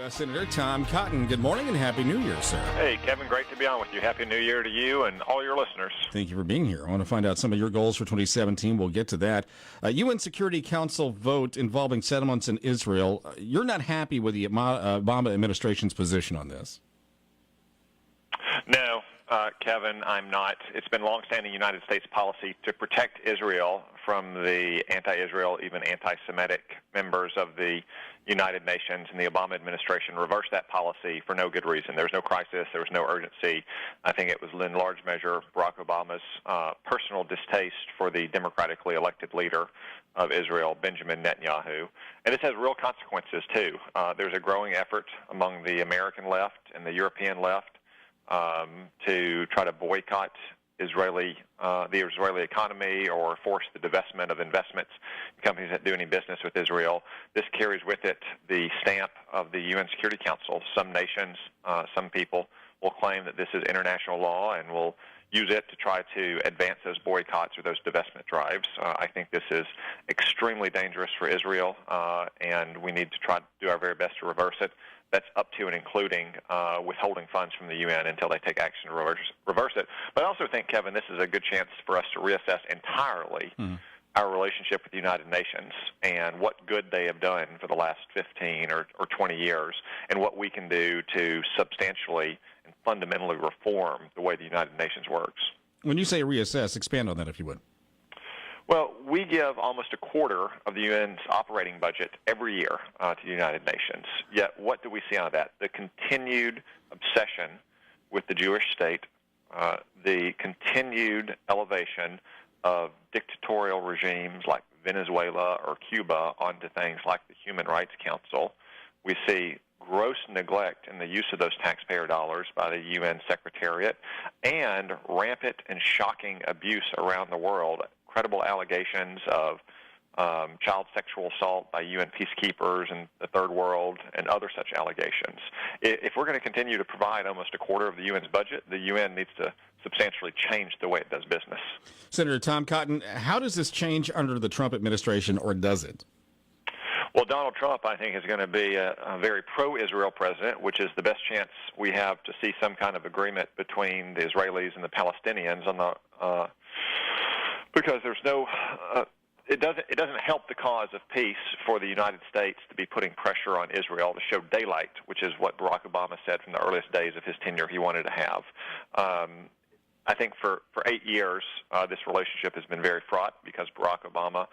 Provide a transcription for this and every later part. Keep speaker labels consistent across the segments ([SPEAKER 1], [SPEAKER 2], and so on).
[SPEAKER 1] Senator Tom Cotton. Good morning and Happy New Year, sir.
[SPEAKER 2] Hey, Kevin, great to be on with you. Happy New Year to you and all your listeners.
[SPEAKER 1] Thank you for being here. I want to find out some of your goals for 2017. We'll get to that. UN Security Council vote involving settlements in Israel. You're not happy with the Obama administration's position on this?
[SPEAKER 2] No, Kevin, I'm not. It's been longstanding United States policy to protect Israel from the anti-Israel, even anti-Semitic members of the United Nations, and the Obama administration reversed that policy for no good reason. There was no crisis. There was no urgency. I think it was in large measure Barack Obama's personal distaste for the democratically elected leader of Israel, Benjamin Netanyahu. And this has real consequences, too. There's a growing effort among the American left and the European left to try to boycott the Israeli economy or force the divestment of investments in companies that do any business with Israel. This carries with it the stamp of the UN Security Council. Some nations, some people will claim that this is international law and will use it to try to advance those boycotts or those divestment drives. I think this is extremely dangerous for Israel, and we need to try to do our very best to reverse it. That's up to and including withholding funds from the UN until they take action to reverse it. But I also think, Kevin, this is a good chance for us to reassess entirely our relationship with the United Nations and what good they have done for the last 15 or 20 years and what we can do to substantially and fundamentally reform the way the United Nations works.
[SPEAKER 1] When you say reassess, expand on that if you would.
[SPEAKER 2] Well, we give almost a quarter of the UN's operating budget every year to the United Nations. Yet what do we see out of that? The continued obsession with the Jewish state, the continued elevation of dictatorial regimes like Venezuela or Cuba onto things like the Human Rights Council. We see gross neglect in the use of those taxpayer dollars by the UN Secretariat and rampant and shocking abuse around the world. Credible allegations of child sexual assault by UN peacekeepers in the third world and other such allegations. If we're going to continue to provide almost a quarter of the UN's budget, the UN needs to substantially change the way it does business.
[SPEAKER 1] Senator Tom Cotton, how does this change under the Trump administration, or does it?
[SPEAKER 2] Well, Donald Trump, I think, is going to be a very pro-Israel president, which is the best chance we have to see some kind of agreement between the Israelis and the Palestinians on the because there's no it doesn't help the cause of peace for the United States to be putting pressure on Israel to show daylight, which is what Barack Obama said from the earliest days of his tenure he wanted to have. I think for 8 years, this relationship has been very fraught because Barack Obama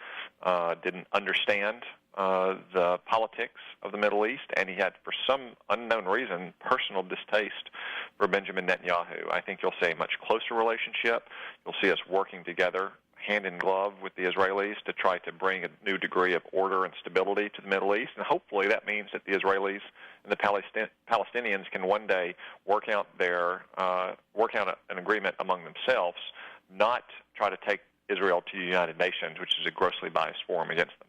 [SPEAKER 2] didn't understand the politics of the Middle East, and he had, for some unknown reason, personal distaste for Benjamin Netanyahu. I think you'll see a much closer relationship. You'll see us working together hand in glove with the Israelis to try to bring a new degree of order and stability to the Middle East. And hopefully that means that the Israelis and the Palestinians can one day work out an agreement among themselves, not try to take Israel to the United Nations, which is a grossly biased forum against them.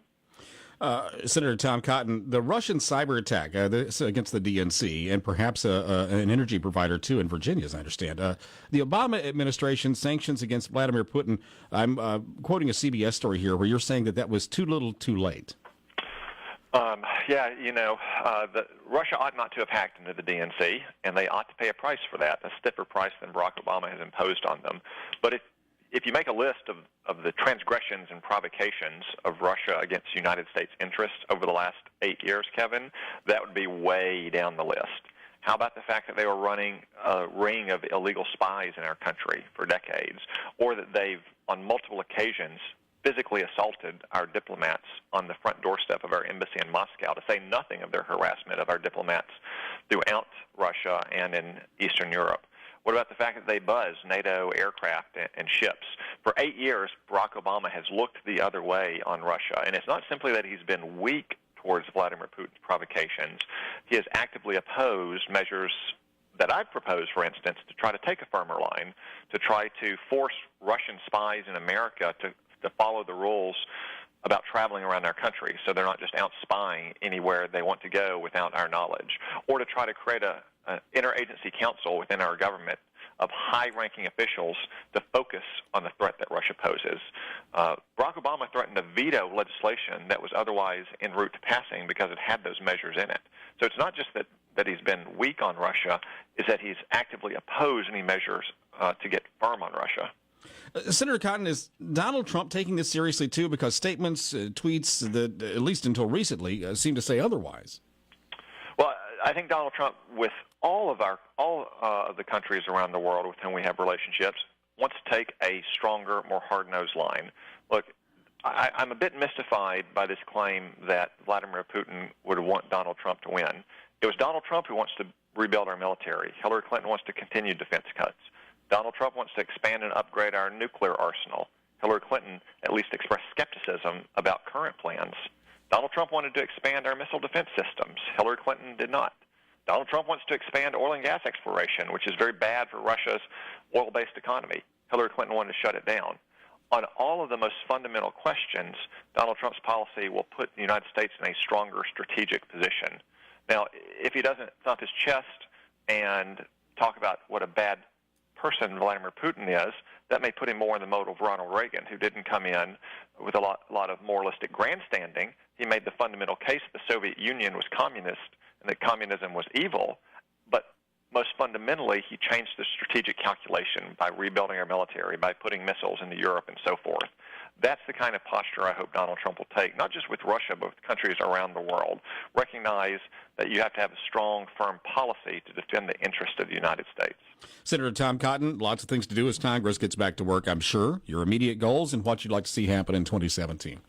[SPEAKER 1] Senator Tom Cotton, the Russian cyber attack against the DNC and perhaps an energy provider, too, in Virginia, as I understand. The Obama administration sanctions against Vladimir Putin. I'm quoting a CBS story here where you're saying that was too little too late. Russia ought not to have hacked into the DNC, and they ought to pay a price for that, a stiffer price than Barack Obama has imposed on them. But if you make a list of the transgressions and provocations of Russia against United States interests over the last 8 years, Kevin, that would be way down the list. How about the fact that they were running a ring of illegal spies in our country for decades, or that they've, on multiple occasions, physically assaulted our diplomats on the front doorstep of our embassy in Moscow, to say nothing of their harassment of our diplomats throughout Russia and in Eastern Europe? What about the fact that they buzz NATO aircraft and ships? For 8 years, Barack Obama has looked the other way on Russia. And it's not simply that he's been weak towards Vladimir Putin's provocations. He has actively opposed measures that I've proposed, for instance, to try to take a firmer line, to try to force Russian spies in America to follow the rules about traveling around our country so they're not just out spying anywhere they want to go without our knowledge, or to try to create an interagency council within our government of high-ranking officials to focus on the threat that Russia poses. Barack Obama threatened to veto legislation that was otherwise en route to passing because it had those measures in it. So it's not just that he's been weak on Russia, it's that he's actively opposed any measures to get firm on Russia.
[SPEAKER 3] Senator Cotton, is Donald Trump taking this seriously, too? Because statements, tweets that, at least until recently, seem to say otherwise.
[SPEAKER 1] Well, I think Donald Trump, with all of the countries around the world with whom we have relationships, wants to take a stronger, more hard-nosed line. Look, I'm a bit mystified by this claim that Vladimir Putin would want Donald Trump to win. It was Donald Trump who wants to rebuild our military. Hillary Clinton wants to continue defense cuts. Donald Trump wants to expand and upgrade our nuclear arsenal. Hillary Clinton at least expressed skepticism about current plans. Donald Trump wanted to expand our missile defense systems. Hillary Clinton did not. Donald Trump wants to expand oil and gas exploration, which is very bad for Russia's oil-based economy. Hillary Clinton wanted to shut it down. On all of the most fundamental questions, Donald Trump's policy will put the United States in a stronger strategic position. Now, if he doesn't thump his chest and talk about what a bad person Vladimir Putin is, that may put him more in the mode of Ronald Reagan, who didn't come in with a lot of moralistic grandstanding. He made the fundamental case the Soviet Union was communist and that communism was evil, but most fundamentally, he changed the strategic calculation by rebuilding our military, by putting missiles into Europe and so forth. That's the kind of posture I hope Donald Trump will take, not just with Russia, but with countries around the world. Recognize that you have to have a strong, firm policy to defend the interest of the United States.
[SPEAKER 3] Senator Tom Cotton, lots of things to do as Congress gets back to work, I'm sure. Your immediate goals and what you'd like to see happen in 2017.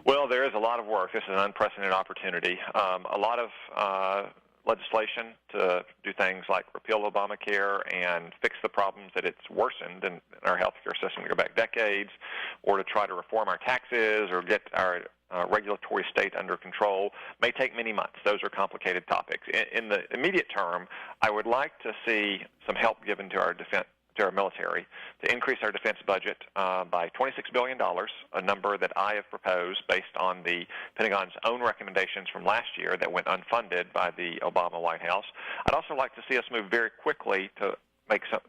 [SPEAKER 1] Well, there is a lot of work. This is an unprecedented opportunity. A lot of legislation to do things like repeal Obamacare and fix the problems that it's worsened in our healthcare system to go back decades, or to try to reform our taxes or get our regulatory state under control may take many months. Those are complicated topics. In the immediate term, I would like to see some help given to our defense, to our military, to increase our defense budget by $26 billion, a number that I have proposed based on the Pentagon's own recommendations from last year that went unfunded by the Obama White House. I'd also like to see us move very quickly to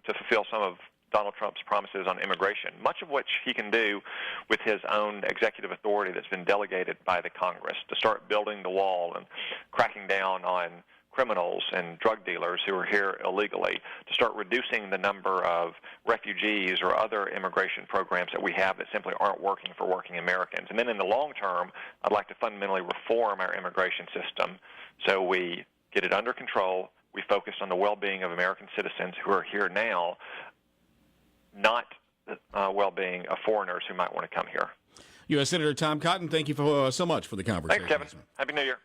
[SPEAKER 1] fulfill some of Donald Trump's promises on immigration, much of which he can do with his own executive authority that's been delegated by the Congress, to start building the wall and cracking down on criminals and drug dealers who are here illegally, to start reducing the number of refugees or other immigration programs that we have that simply aren't working for working Americans. And then in the long term, I'd like to fundamentally reform our immigration system so we get it under control, we focus on the well-being of American citizens who are here now, not well-being of foreigners who might want to come here.
[SPEAKER 3] U.S. Senator Tom Cotton, thank you so much for the conversation.
[SPEAKER 1] Thanks, Kevin. Happy New Year.